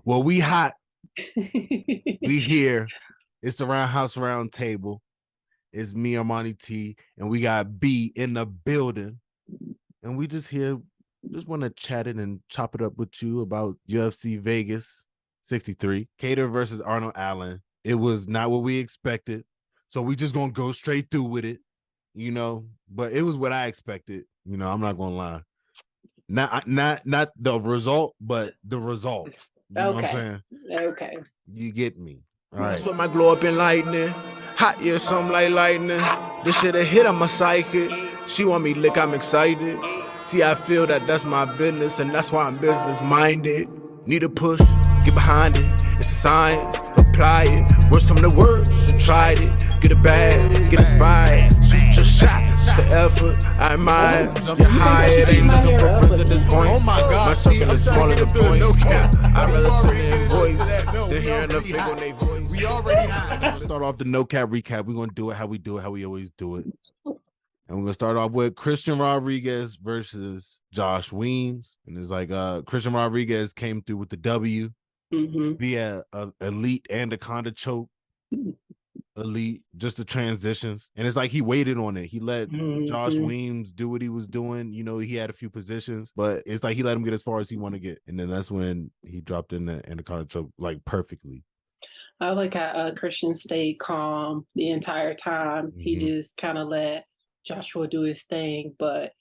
Well, we hot. We here. It's the RoundHouse RoundTable. It's me, Armani T, and we got B in the building. And we just here, just want to chat it and chop it up with you about UFC Vegas 63, Cater versus Arnold Allen. It was not what we expected. So we just gonna go straight through with it, but it was what I expected. I'm not gonna lie. Not the result, but the result. You know what I'm saying? Okay. You get me. All right. That's what my glow up in lightning. Hot year, something like lightning. This shit a hit on my psychic. She want me lick, I'm excited. See, I feel that's my business, and that's why I'm business minded. Need a push, get behind it. It's science, apply it. Worst come to worst, you tried it. Get it bad, get inspired. Shoot your shot, just the effort. I admire. You're high, it ain't looking for friends at this point. Oh my God, my circle is smaller than the point. I'd rather sit in voice than hearing the fake on their voice. We already have. Start off the no cap recap. We're gonna do it how we always do it. And we're gonna start off with Christian Rodriguez versus Josh Weems. And it's like Christian Rodriguez came through with the W via elite anaconda choke. Elite, just the transitions. And it's like he waited on it. He let Josh Weems do what he was doing. He had a few positions, but it's like he let him get as far as he wanted to get. And then that's when he dropped in the anaconda choke like perfectly. I like how Christian stayed calm the entire time. He just kind of let Joshua do his thing, but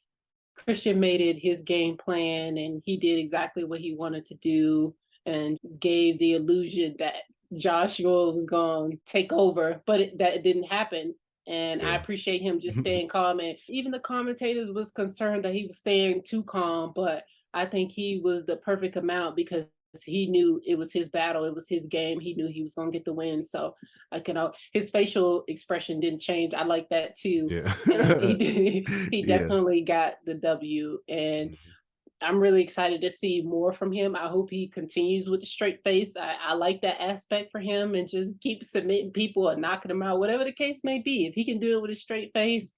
Christian made it his game plan, and he did exactly what he wanted to do and gave the illusion that Joshua was going to take over, but that didn't happen. And I appreciate him just staying calm. And even the commentators was concerned that he was staying too calm, but I think he was the perfect amount because he knew it was his battle. It was his game. He knew he was going to get the win. So his facial expression didn't change. I like that too. Yeah. He definitely got the W, and I'm really excited to see more from him. I hope he continues with the straight face. I like that aspect for him, and just keep submitting people and knocking them out, whatever the case may be. If he can do it with a straight face,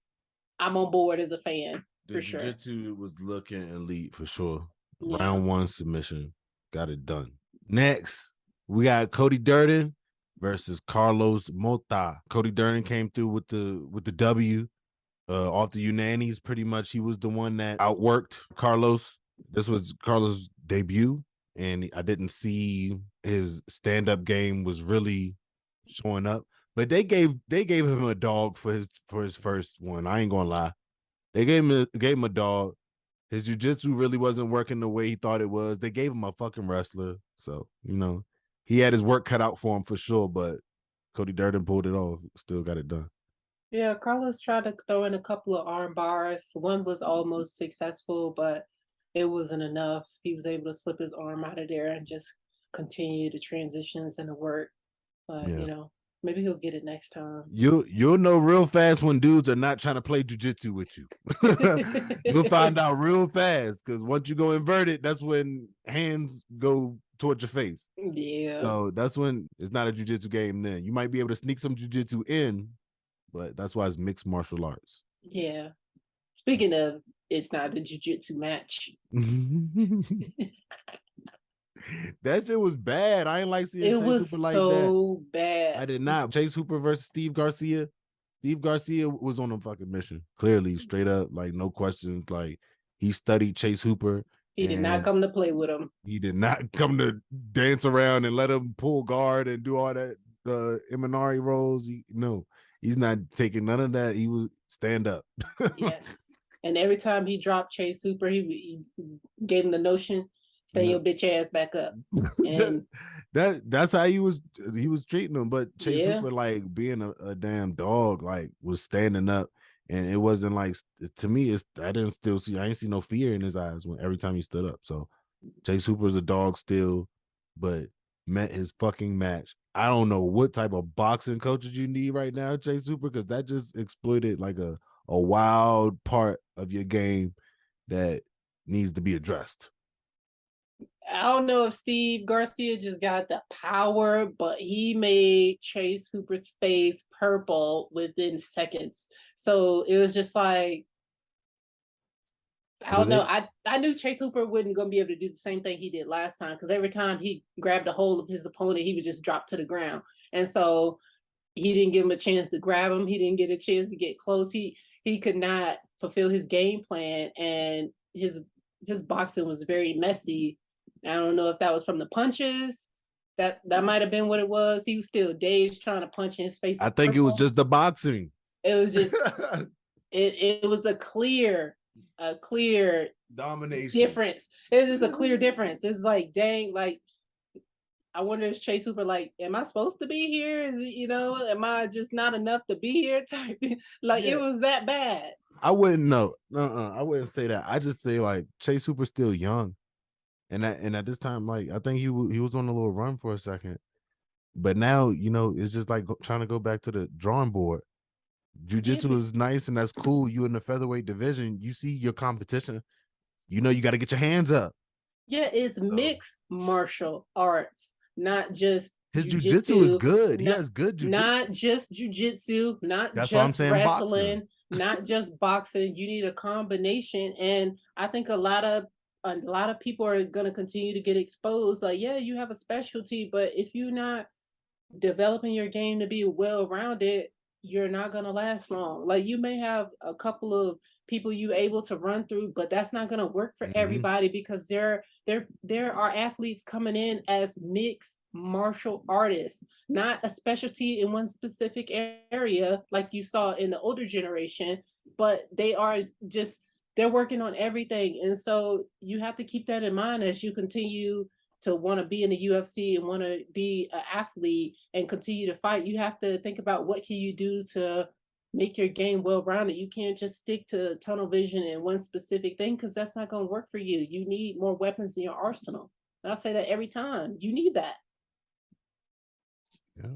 I'm on board as a fan. For sure. Jiu-Jitsu was looking elite for sure. Yeah. Round 1 submission. Got it done. Next, we got Cody Durden versus Carlos Mota. Cody Durden came through with the W off the unanimous. Pretty much, he was the one that outworked Carlos. This was Carlos' debut, and I didn't see his stand-up game was really showing up. But they gave him a dog for his first one. I ain't gonna lie. They gave him a dog. His jiu-jitsu really wasn't working the way he thought it was. They gave him a fucking wrestler. So, he had his work cut out for him for sure, but Cody Durden pulled it off. Still got it done. Yeah, Carlos tried to throw in a couple of arm bars. One was almost successful, but it wasn't enough. He was able to slip his arm out of there and just continue the transitions and the work. But, maybe he'll get it next time. You'll know real fast when dudes are not trying to play jiu-jitsu with you. You'll find out real fast, because once you go inverted, that's when hands go towards your face. Yeah. So that's when it's not a jiu-jitsu game then. You might be able to sneak some jiu-jitsu in, but that's why it's mixed martial arts. Yeah. Speaking of, it's not a jiu-jitsu match. That shit was bad. I ain't like seeing Chase Hooper like that. It was so bad. I did not. Chase Hooper versus Steve Garcia. Steve Garcia was on a fucking mission. Clearly, straight up, like no questions. Like he studied Chase Hooper. He did not come to play with him. He did not come to dance around and let him pull guard and do all that Imanari rolls. He's not taking none of that. He was stand up. Yes. And every time he dropped Chase Hooper, he gave him the notion, stay your bitch ass back up. And that's how he was treating him. But Chase Hooper, like being a damn dog, like was standing up, and it wasn't like, to me, I ain't see no fear in his eyes every time he stood up. So Chase Hooper's a dog still, but met his fucking match. I don't know what type of boxing coaches you need right now, Chase Hooper, because that just exploited like a wild part of your game that needs to be addressed. I don't know if Steve Garcia just got the power, but he made Chase Hooper's face purple within seconds. So it was just like, I don't know. I knew Chase Hooper wasn't going to be able to do the same thing he did last time, because every time he grabbed a hold of his opponent, he would just drop to the ground. And so he didn't give him a chance to grab him. He didn't get a chance to get close. He could not fulfill his game plan, and his boxing was very messy. I don't know if that was from the punches. That might have been what it was. He was still dazed trying to punch in his face. I think it was just the boxing. It was just it was a clear domination difference. It's just a clear difference. It's like, dang, like, I wonder if Chase Hooper, like, am I supposed to be here? Is it, am I just not enough to be here? Type like, yeah. It was that bad. I wouldn't know. I wouldn't say that. I just say, like, Chase Hooper's still young, and at this time, like, I think he was on a little run for a second, but now it's just like trying to go back to the drawing board. Jiu-jitsu is nice and that's cool. You in the featherweight division, you see your competition, you got to get your hands up. Yeah, it's mixed martial arts, not just his jiu-jitsu is good. He has good jiu-jitsu. Not just jiu-jitsu, not that's just what I'm saying, wrestling, boxing. Not just boxing. You need a combination, and I think a lot of people are going to continue to get exposed. Like, yeah, you have a specialty, but if you're not developing your game to be well-rounded, you're not going to last long. Like, you may have a couple of people you able to run through, but that's not going to work for everybody, because there are athletes coming in as mixed martial artists, not a specialty in one specific area like you saw in the older generation, but they're working on everything. And so you have to keep that in mind as you continue to want to be in the UFC and want to be an athlete and continue to fight. You have to think about what can you do to make your game well-rounded. You can't just stick to tunnel vision in one specific thing, because that's not going to work for you. You need more weapons in your arsenal. And I say that every time. You need that. Yeah.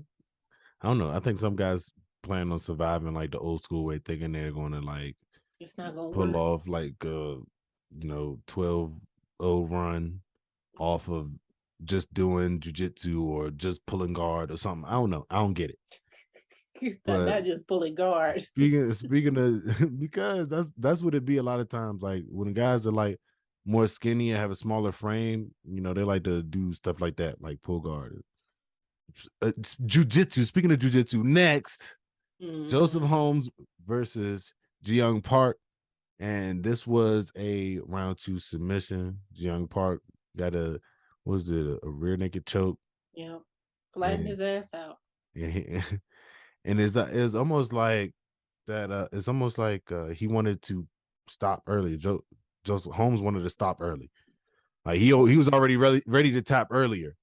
I don't know. I think some guys plan on surviving like the old school way, thinking they're going to like it's not going to pull work off like 12-0 run off of just doing jiu-jitsu or just pulling guard or something. I don't know. I don't get it. But not just pulling guard. Speaking of, because that's what it be a lot of times. Like when guys are like more skinny and have a smaller frame, they like to do stuff like that, like pull guard. Jiu-jitsu. Speaking of jiu-jitsu, next, Joseph Holmes versus Ji-Young Park, and this was a round 2 submission. Ji-Young Park got a rear naked choke. Yeah, flatten his ass out. Yeah, and it's almost like that. It's almost like he wanted to stop early. Joseph Holmes wanted to stop early. Like he was already ready to tap earlier,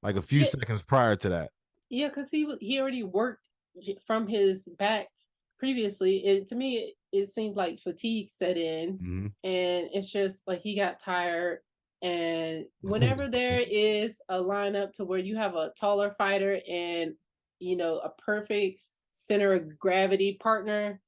like a few seconds prior to that. Yeah, because he already worked from his back previously. To me, it seemed like fatigue set in, and it's just like he got tired. And whenever there is a lineup to where you have a taller fighter and a perfect center of gravity partner,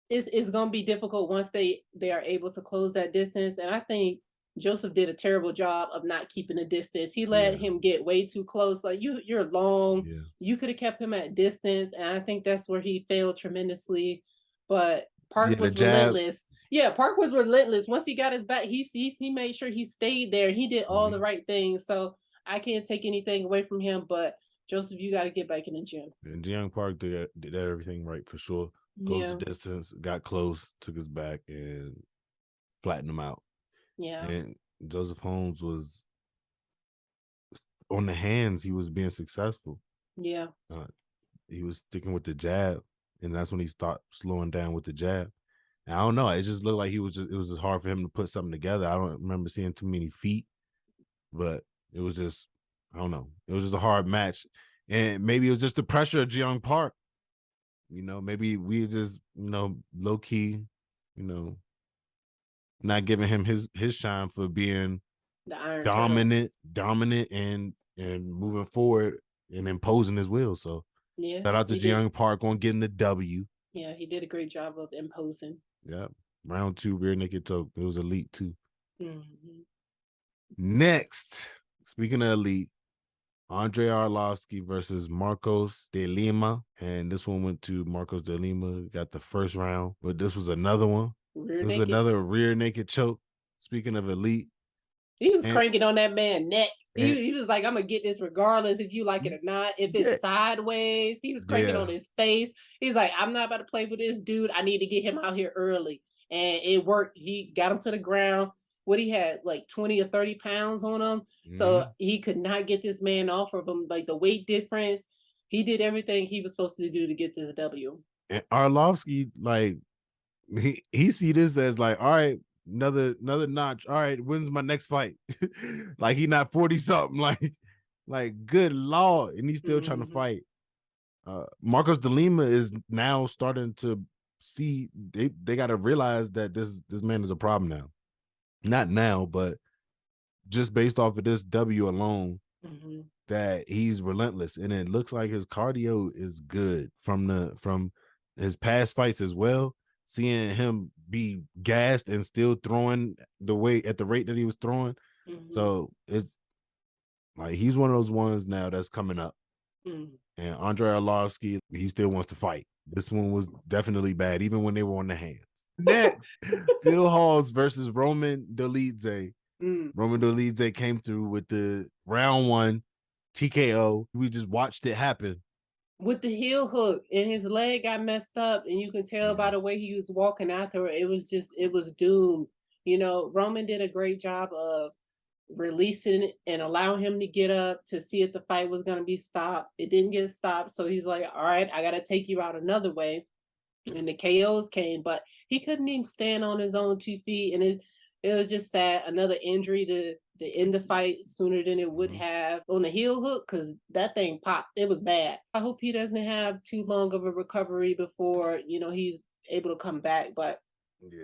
it's going to be difficult once they are able to close that distance. And I think Joseph did a terrible job of not keeping the distance. He let him get way too close. Like, you're long. Yeah. You could have kept him at distance, and I think that's where he failed tremendously. But Park was relentless. Yeah, Park was relentless. Once he got his back, he made sure he stayed there. He did all the right things. So I can't take anything away from him. But Joseph, you got to get back in the gym. And Ji-Young Park did everything right for sure. Closed the distance, got close, took his back, and flattened him out. Yeah. And Joseph Holmes was on the hands. He was being successful. Yeah. He was sticking with the jab, and that's when he stopped slowing down with the jab. And I don't know. It just looked like it was just hard for him to put something together. I don't remember seeing too many feet, but it was just, I don't know. It was just a hard match. And maybe it was just the pressure of Ji-Young Park. Maybe we just, low key, not giving him his shine for being dominant and moving forward and imposing his will. So shout out to Ji-Young Park on getting the W. Yeah, he did a great job of imposing. Yeah. Round 2, rear naked choke. It was elite too. Next, speaking of elite, Andre Arlovsky versus Marcos de Lima. And this one went to Marcos de Lima. Got the first round, but this was another one. Another rear naked choke. Speaking of elite, he was cranking on that man's neck. He was like, I'm gonna get this regardless if you like it or not. If it's sideways, he was cranking on his face. He's like, I'm not about to play with this dude. I need to get him out here early. And it worked. He got him to the ground. What he had, like 20 or 30 pounds on him. So he could not get this man off of him. Like the weight difference. He did everything he was supposed to do to get this W. And Arlovsky, like, he see this as like, all right, another notch. All right, when's my next fight? Like he not 40 something. Like good Lord, and he's still trying to fight. Marcos de Lima is now starting to see they got to realize that this man is a problem now. Not now, but just based off of this W alone, that he's relentless, and it looks like his cardio is good from his past fights as well. Seeing him be gassed and still throwing the way at the rate that he was throwing, so it's like he's one of those ones now that's coming up. And Andrei Arlovsky, he still wants to fight. This one was definitely bad, even when they were on the hands. Next, Phil Hawes versus Roman Dolidze. Roman Dolidze came through with the round 1 TKO. We just watched it happen. With the heel hook, and his leg got messed up, and you can tell by the way he was walking after it was doomed. You know, Roman did a great job of releasing it and allowing him to get up to see if the fight was going to be stopped. It didn't get stopped, so he's like, all right, I got to take you out another way. And the KOs came, but he couldn't even stand on his own 2 feet, and it was just sad. Another injury to end the fight sooner than it would have on the heel hook, because that thing popped. It was bad. I hope he doesn't have too long of a recovery before, you know, he's able to come back. But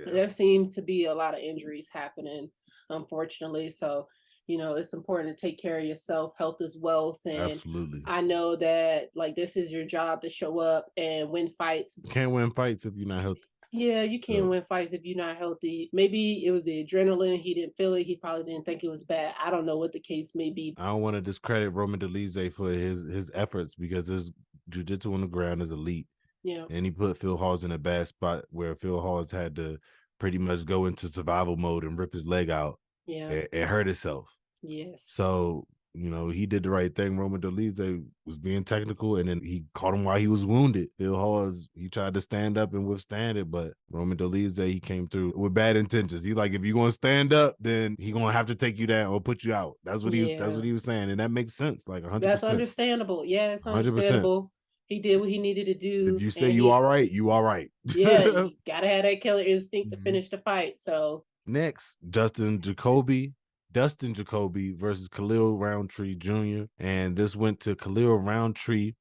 there seems to be a lot of injuries happening, unfortunately. So, you know, it's important to take care of yourself. Health is wealth. And absolutely. I know that, like, this is your job to show up and win fights. You can't win fights if you're not healthy. Yeah, you can't win fights if you're not healthy. Maybe it was the adrenaline. He didn't feel it. He probably didn't think it was bad. I don't know what the case may be. I don't want to discredit Roman Dolidze for his efforts, because his jiu-jitsu on the ground is elite. Yeah. And he put Phil Hawes in a bad spot where Phil Hawes had to pretty much go into survival mode and rip his leg out. Yeah. And hurt himself. Yes. So, you know, he did the right thing. Roman Dolidze was being technical, and then he caught him while he was wounded. Phil Hawes, he tried to stand up and withstand it, but Roman Dolidze, he came through with bad intentions. He like, if you're gonna stand up, then he gonna have to take you down or put you out. That's what he was saying, and that makes sense. Like 100%. That's understandable. Yeah, it's understandable. 100%. He did what he needed to do. If you say you all right, you all right. Yeah, you gotta have that killer instinct to finish the fight. So next, Dustin Jacoby versus Khalil Roundtree Jr. And this went to Khalil Roundtree.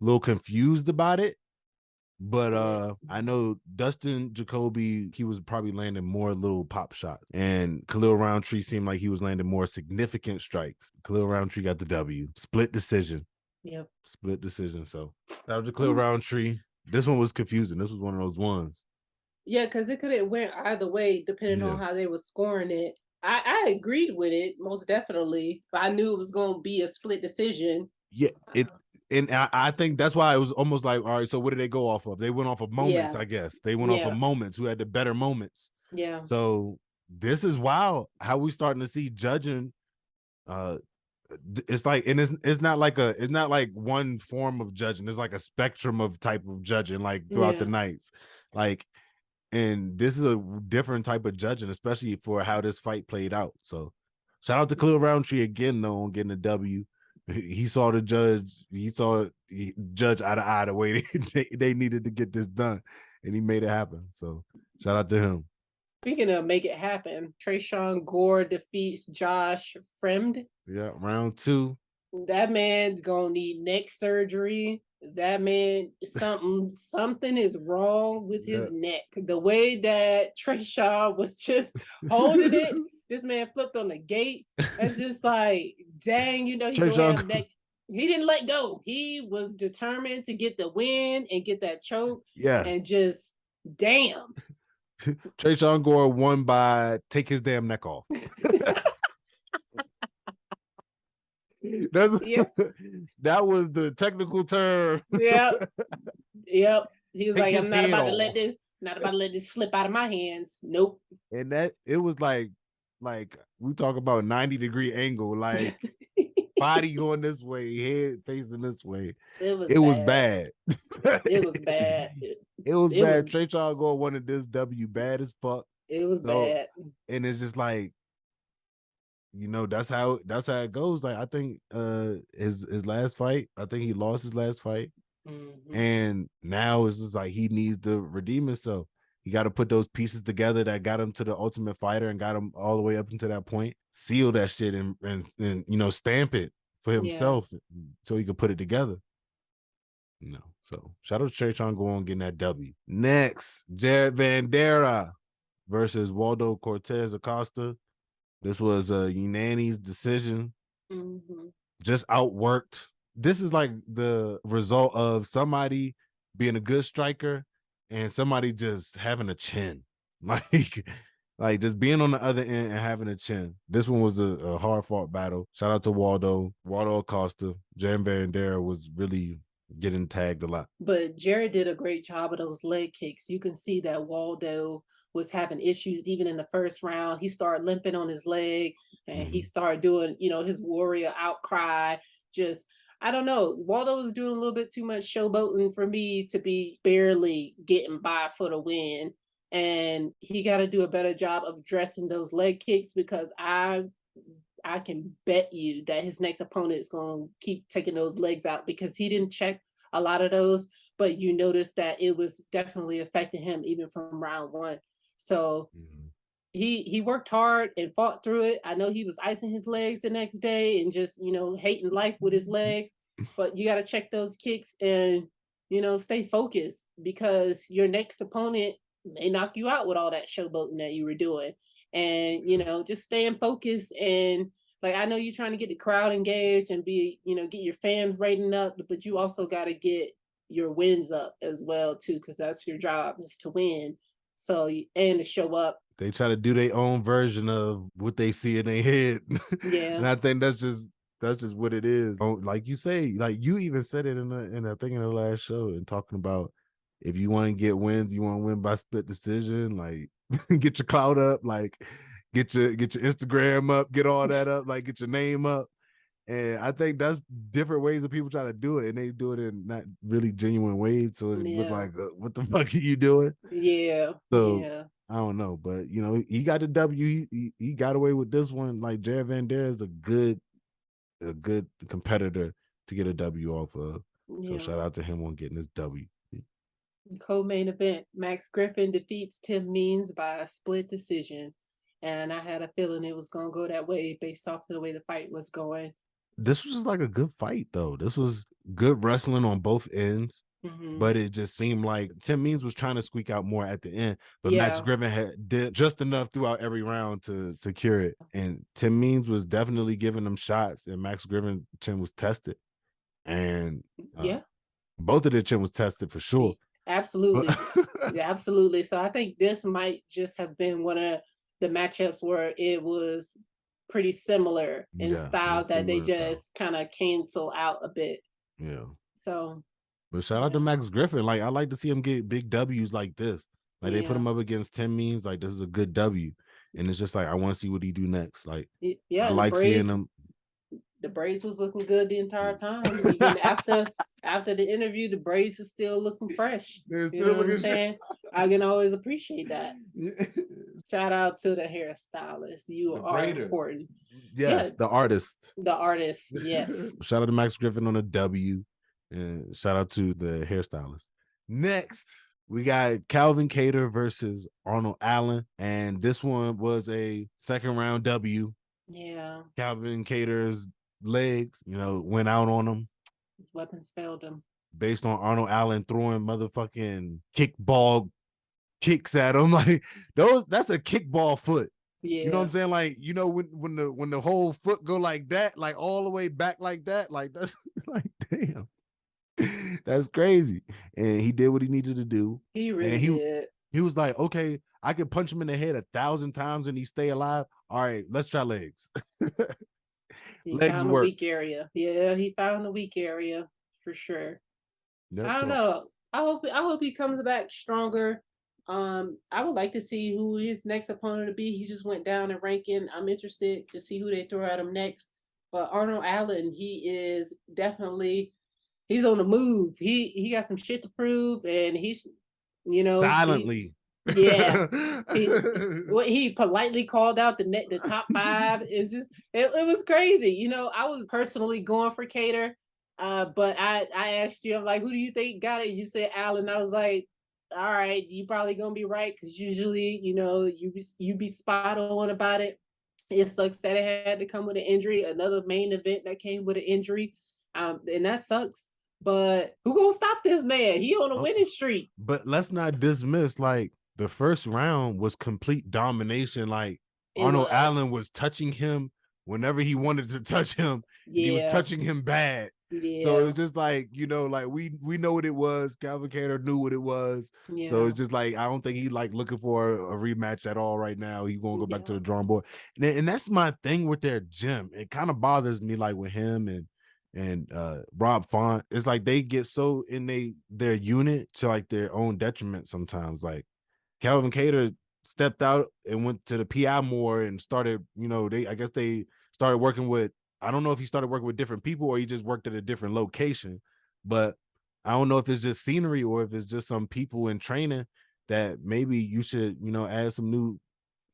A little confused about it, but I know Dustin Jacoby, he was probably landing more little pop shots, and Khalil Roundtree seemed like he was landing more significant strikes. Khalil Roundtree got the W. Split decision. Yep. Split decision. So that was the Khalil Roundtree. This one was confusing. This was one of those ones. Yeah, because it could have went either way depending on how they were scoring it. I agreed with it, most definitely. But I knew it was going to be a split decision. Yeah, and I think that's why it was almost like, all right, so what did they go off of? They went off of moments, I guess. They went off of moments, who had the better moments. Yeah. So this is wild how we starting to see judging. It's like, and it's not like one form of judging. It's like a spectrum of type of judging, like throughout the nights. Like, and this is a different type of judging, especially for how this fight played out. So shout out to Khalil Roundtree again, though, on getting a W. He saw the judge, judge eye to eye the way they needed to get this done, and he made it happen. So shout out to him. Speaking of make it happen, Trayshawn Gore defeats Josh Fremd. Yeah, round 2. That man's gonna need neck surgery. That man, something is wrong with his neck. The way that Trayshawn was just holding it, this man flipped on the gate. It's just like, dang, you know, he don't have neck. He didn't let go. He was determined to get the win and get that choke. Yeah, and just damn. Trayshawn Gore won by take his damn neck off. That was the technical term. Yep. He was like, I'm not about to let this Not about to let this slip out of my hands. Nope. And that it was like we talk about 90-degree angle, like body going this way, head facing this way. It was bad. It was bad. It was It bad. was- Trey Charles going wanted this W bad as fuck. It was bad. And it's just like, that's how it goes. Like, I think his last fight, I think he lost his last fight. Mm-hmm. And now it's just like he needs to redeem himself. He got to put those pieces together that got him to the Ultimate Fighter and got him all the way up into that point. Seal that shit and stamp it for himself so he could put it together. So shout out to Trey Charles going getting that W. Next, Jared Vanderaa versus Waldo Cortez Acosta. This was a unanimous decision. Mm-hmm. Just outworked. This is like the result of somebody being a good striker and somebody just having a chin. Like just being on the other end and having a chin. This one was a hard-fought battle. Shout out to Waldo Acosta. Jared Vanderaa was really getting tagged a lot. But Jared did a great job of those leg kicks. You can see that Waldo was having issues even in the first round. He started limping on his leg and he started doing, his warrior outcry. Just, I don't know. Waldo was doing a little bit too much showboating for me to be barely getting by for the win. And he got to do a better job of addressing those leg kicks because I can bet you that his next opponent is going to keep taking those legs out because he didn't check a lot of those, but you notice that it was definitely affecting him even from round one. So he worked hard and fought through it. I know he was icing his legs the next day and just, hating life with his legs, but you got to check those kicks and, stay focused because your next opponent may knock you out with all that showboating that you were doing. And, just staying focused and I know you're trying to get the crowd engaged and get your fans rating up, but you also got to get your wins up as well too, because that's your job is to win. So and to show up. They try to do their own version of what they see in their head. Yeah. And I think that's just what it is. Like you say, like you even said it in the last show and talking about if you want to get wins, you want to win by split decision, like get your clout up, like get your Instagram up, get all that up, like get your name up. And I think that's different ways that people try to do it, and they do it in not really genuine ways. So it look like, what the fuck are you doing? Yeah. So yeah. I don't know, but he got the W. He got away with this one. Like Jared Vanderaa is a good competitor to get a W off of. So shout out to him on getting this W. Co-main event: Max Griffin defeats Tim Means by a split decision, and I had a feeling it was gonna go that way based off of the way the fight was going. This was just like a good fight, though. This was good wrestling on both ends. But it just seemed like Tim Means was trying to squeak out more at the end, but Max Griffin did just enough throughout every round to secure it. And Tim Means was definitely giving them shots, and Max Griffin's chin was tested. And both of their chin was tested for sure. Absolutely. Yeah, absolutely. So I think this might just have been one of the matchups where it was pretty similar in style that they just kind of cancel out a bit. Yeah. So. But shout out to Max Griffin. Like, I like to see him get big W's like this. Like, they put him up against Tim Means. Like, this is a good W. And it's just like, I want to see what he do next. Like, I like seeing him. The braids was looking good the entire time. Even after the interview, the braids are still looking fresh. They're still looking what I'm saying? I can always appreciate that. Shout out to the hairstylist. You are important. Yes, the artist. The artist, yes. Shout out to Max Griffin on a W. And shout out to the hairstylist. Next, we got Calvin Kattar versus Arnold Allen. And this one was a second round W. Yeah. Calvin Kattar's legs, went out on him. His weapons failed him. Based on Arnold Allen throwing motherfucking kickball kicks at him. Like, that's a kickball foot. Yeah. You know what I'm saying? Like, when the whole foot go like that, like all the way back like that, like that's like, damn. That's crazy. And he did what he needed to do. He really did. He was like, okay, I could punch him in the head 1,000 times and he stay alive. All right, let's try legs. He found a weak area. Yeah, he found a weak area for sure. Yep, I don't know. I hope he comes back stronger. I would like to see who his next opponent would be. He just went down in ranking. I'm interested to see who they throw at him next. But Arnold Allen, he is definitely he's on the move. He got some shit to prove, and he's silently. He politely called out the top 5. It's just it was crazy. I was personally going for Cater, but I asked you, I'm like, who do you think got it? You said Allen. I was like, all right, you probably gonna be right because usually you be spot on about it. It sucks that it had to come with an injury, another main event that came with an injury, and that sucks. But who gonna stop this man? He on a winning streak. But let's not dismiss, like, the first round was complete domination. Like, Arnold Allen was touching him whenever he wanted to touch him. Yeah. He was touching him bad. Yeah. So it's just like, like we know what it was. Calvin Kattar knew what it was. Yeah. So it's just like, I don't think he like looking for a rematch at all right now. He's gonna go back to the drawing board. And that's my thing with their gym. It kind of bothers me, like with him and Rob Font. It's like they get so in their unit to like their own detriment sometimes. Like Calvin Kattar stepped out and went to the PI more and started, I guess they started working with, I don't know if he started working with different people or he just worked at a different location, but I don't know if it's just scenery or if it's just some people in training that maybe you should, add some new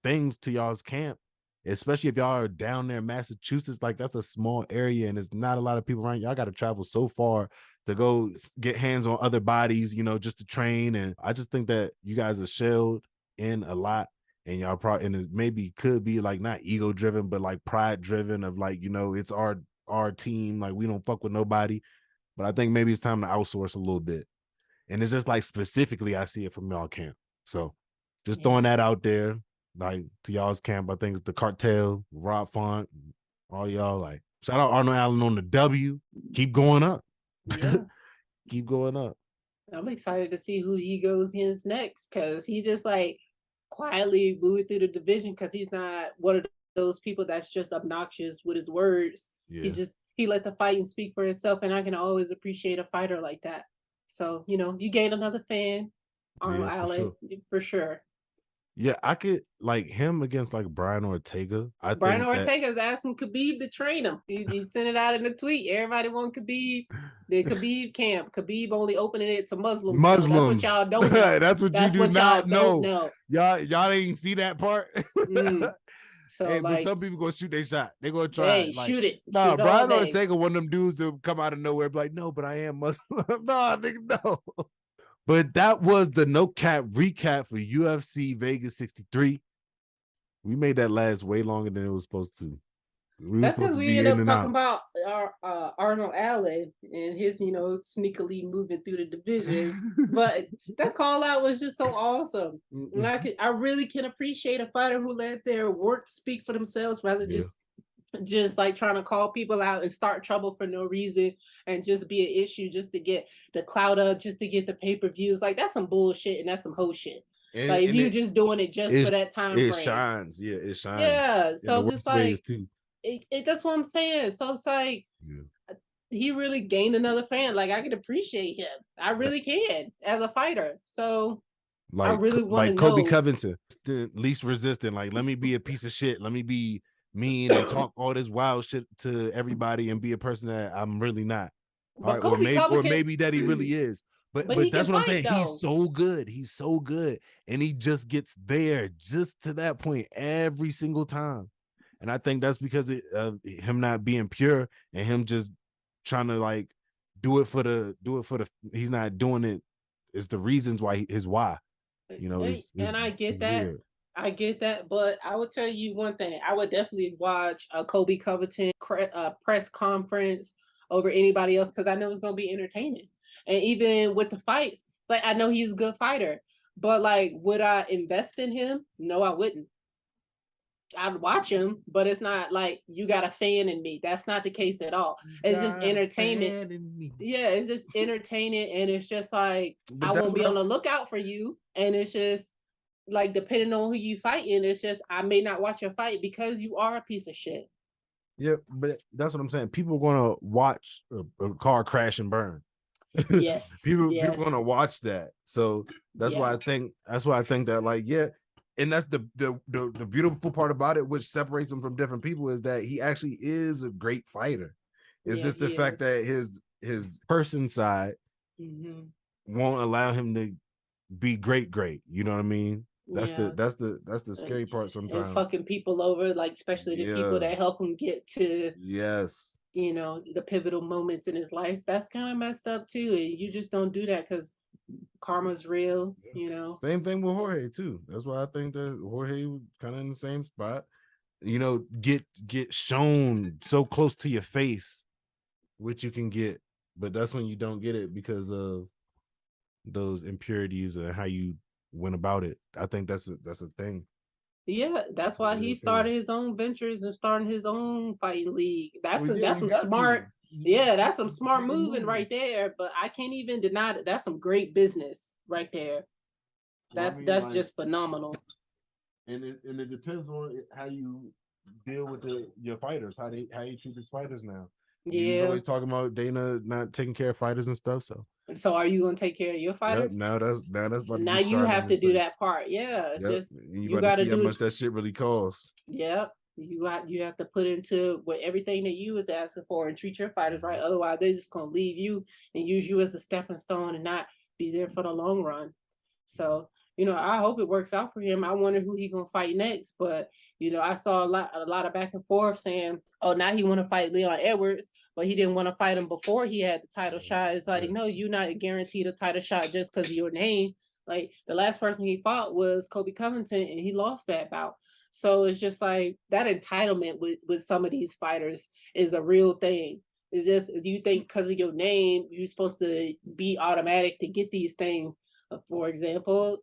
things to y'all's camp, especially if y'all are down there in Massachusetts. Like, that's a small area and there's not a lot of people around. Y'all got to travel so far to go get hands on other bodies, just to train. And I just think that you guys are shelled in a lot. And y'all probably, and it maybe could be like not ego driven, but like pride driven of like, it's our team. Like, we don't fuck with nobody. But I think maybe it's time to outsource a little bit. And it's just like specifically, I see it from y'all camp. So just throwing that out there, like to y'all's camp. I think it's the Cartel, Rob Font, all y'all. Like, shout out Arnold Allen on the W. Keep going up. Yeah. Keep going up. I'm excited to see who he goes against next because he just like quietly moving through the division because he's not one of those people that's just obnoxious with his words. Yeah. He let the fighting speak for itself, and I can always appreciate a fighter like that. So, you gained another fan, Arnold Allen, for sure. Yeah, I could like him against like Brian Ortega. Brian Ortega's asking Khabib to train him. He sent it out in the tweet. Everybody want Khabib. The Khabib camp. Khabib only opening it to Muslims. Muslims. So that's what y'all don't know. That's what you do not know. Y'all didn't see that part. So hey, but some people gonna shoot their shot. They gonna try. Hey, shoot it. Nah, Brian Ortega, one of them dudes to come out of nowhere, be like, no, but I am Muslim. Nah, nigga, no. But that was the no cap recap for UFC Vegas 63. We made that last way longer than it was supposed to. That's because we ended up talking about Arnold Allen and his, sneakily moving through the division. But that call out was just so awesome. And I really can appreciate a fighter who let their work speak for themselves rather than just like trying to call people out and start trouble for no reason and just be an issue just to get the clout up, just to get the pay-per-views. Like, that's some bullshit and that's some hoe shit. Like, if you just doing it just for that time frame. It shines. Yeah, it shines. Yeah, so just like that's what I'm saying. So it's like he really gained another fan. Like, I can appreciate him. I really can as a fighter. So like, I really want to know. Like Kobe Covington, the least resistant. Like, let me be a piece of shit. Let me be mean and talk all this wild shit to everybody and be a person that I'm really not. All right, or maybe that he really is. But that's what I'm saying. Though. He's so good. He's so good. And he just gets there just to that point every single time. And I think that's because of him not being pure and him just trying to like do it for the he's not doing it. It's the reasons why his why. And I get that. Weird. I get that, but I would tell you one thing. I would definitely watch a Kobe Covington press conference over anybody else because I know it's going to be entertaining. And even with the fights, like, I know he's a good fighter, but like, would I invest in him? No, I wouldn't. I'd watch him, but it's not like you got a fan in me. That's not the case at all. It's just entertainment. Yeah, it's just entertaining, and it's just like, I won't be on the lookout for you, and it's just like, depending on who you fighting, it's just I may not watch your fight because you are a piece of shit. Yeah, but that's what I'm saying. People are gonna watch a car crash and burn. Yes. people Yes. want to watch that. So that's why I think that, like, yeah. And that's the beautiful part about it, which separates him from different people, is that he actually is a great fighter. It's just the fact that his person side won't allow him to be great. You know what I mean? That's the scary part sometimes. And fucking people over, like especially the people that help him get to the pivotal moments in his life. That's kind of messed up too. And you just don't do that because karma's real, Same thing with Jorge too. That's why I think that Jorge was kind of in the same spot. Get shown so close to your face, which you can get, but that's when you don't get it because of those impurities and how you went about it. I think that's a thing. Yeah, that's why he started his own ventures and starting his own fighting league. That's some smart. Yeah, that's some smart moving right there. But I can't even deny that. That's some great business right there. That's just phenomenal. And it depends on how you deal with your fighters, how you treat these fighters now. Yeah, he was always talking about Dana not taking care of fighters and stuff. So are you gonna take care of your fighters? Yep, now that's now you have to do that part. Yeah, it's just you got to see how much that shit really costs. Yep, you have to put into what everything that you was asking for and treat your fighters right. Otherwise, they're just gonna leave you and use you as a stepping stone and not be there for the long run. So I hope it works out for him. I wonder who he gonna fight next. But I saw a lot of back and forth saying, oh, now he want to fight Leon Edwards, but he didn't want to fight him before he had the title shot. It's like, no, you're not guaranteed a title shot just because of your name. Like the last person he fought was Kobe Covington, and he lost that bout. So it's just like that entitlement with some of these fighters is a real thing. It's just, you think because of your name, you're supposed to be automatic to get these things. For example,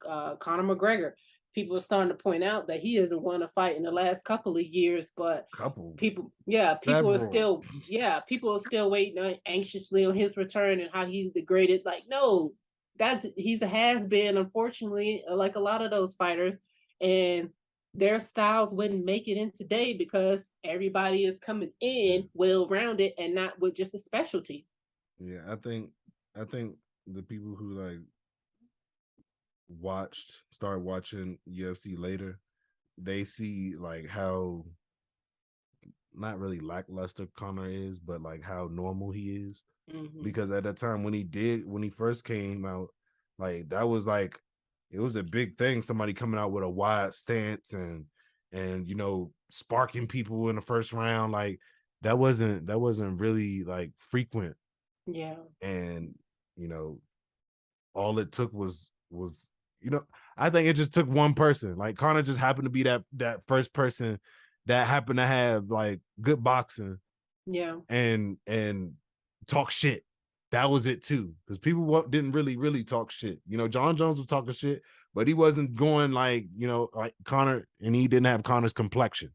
Conor McGregor. People are starting to point out that he hasn't won a fight in the last couple of years, but people are still waiting anxiously on his return and how he's degraded. Like, no, he's a has-been, unfortunately, like a lot of those fighters, and their styles wouldn't make it in today because everybody is coming in well-rounded and not with just a specialty. Yeah, I think the people who like started watching UFC later, they see like how not really lackluster Conor is, but like how normal he is. Because at that time when he first came out, like that was like, it was a big thing, somebody coming out with a wide stance and sparking people in the first round. Like that wasn't really like frequent. Yeah. And all it took was I think it just took one person. Like Conor just happened to be that first person that happened to have like good boxing. Yeah. And talk shit. That was it too. Because people didn't really talk shit. John Jones was talking shit, but he wasn't going like Conor, and he didn't have Conor's complexion.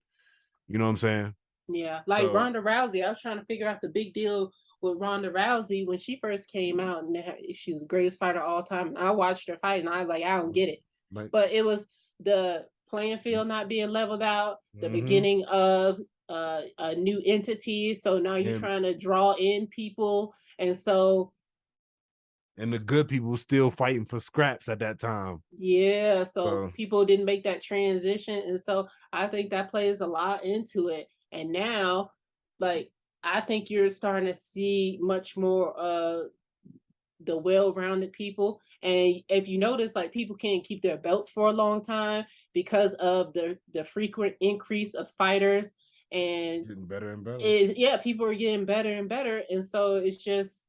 You know what I'm saying? Yeah. Like Ronda Rousey. I was trying to figure out the big deal with Ronda Rousey when she first came out, and she's the greatest fighter of all time. And I watched her fight, and I was like, I don't get it. But it was the playing field not being leveled out, the beginning of a new entity. So now you're trying to draw in people, and the good people still fighting for scraps at that time. Yeah, so people didn't make that transition, and so I think that plays a lot into it. And now, like, I think you're starting to see much more the well-rounded people. And if you notice, like, people can't keep their belts for a long time because of the frequent increase of fighters, and getting better and better. People are getting better and better. And so it's just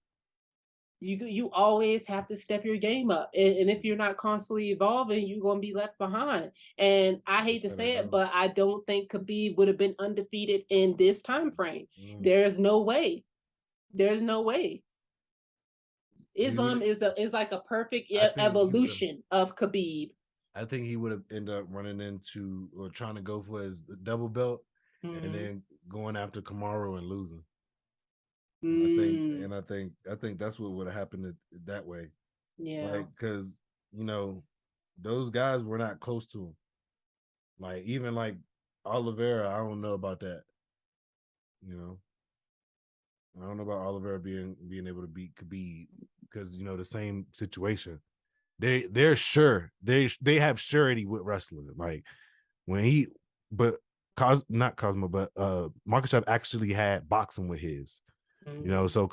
you always have to step your game up, and if you're not constantly evolving, you're going to be left behind. And I hate to say it, but I don't think Khabib would have been undefeated in this time frame. There's no way. Islam is like a perfect evolution of Khabib. I think he would have ended up running into or trying to go for his double belt, and then going after Kamaru and losing. I think that's what would have happened that way. Yeah, like because those guys were not close to him. Like even like Oliveira, I don't know about that. I don't know about Oliveira being able to beat Khabib because the same situation. They're sure they have surety with wrestling. Like when not Cosmo, but Makhachev actually had boxing with his. So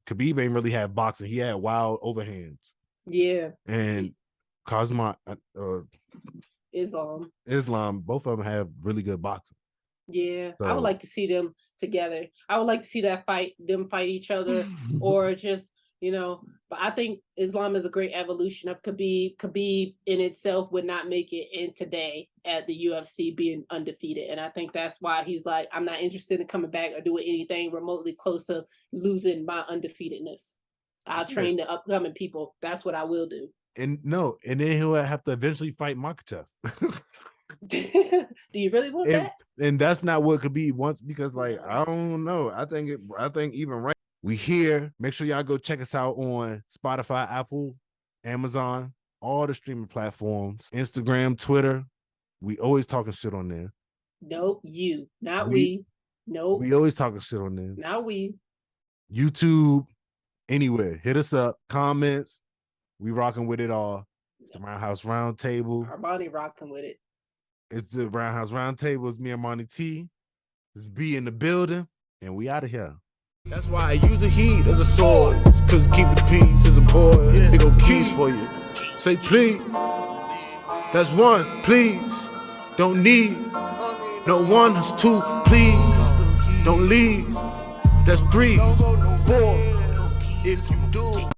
Khabib ain't really had boxing. He had wild overhands. Yeah. And Cosmo, Islam, both of them have really good boxing. Yeah, So, I would like to see them together. I would like to see them fight each other, or just, but I think Islam is a great evolution of Khabib. Khabib in itself would not make it in today at the UFC being undefeated. And I think that's why he's like, I'm not interested in coming back or doing anything remotely close to losing my undefeatedness. I'll train the upcoming people. That's what I will do. And then he'll have to eventually fight Makhachev. Do you really want that? And that's not what Khabib wants because, I don't know. I think even right. We here. Make sure y'all go check us out on Spotify, Apple, Amazon, all the streaming platforms, Instagram, Twitter. We always talking shit on there. Nope, you, not we. Nope. We always talking shit on there. Not we. YouTube, anywhere. Hit us up. Comments. We rocking with it all. It's the RoundHouse RoundTable. Armani rocking with it. It's the RoundHouse RoundTable. It's me and Armani T. It's B in the building. And we out of here. That's why I use the heat as a sword. Cause keep the peace is important. They go keys for you. Say please. That's one, please. Don't need. No one, that's two, please. Don't leave. That's 3, 4. If you do.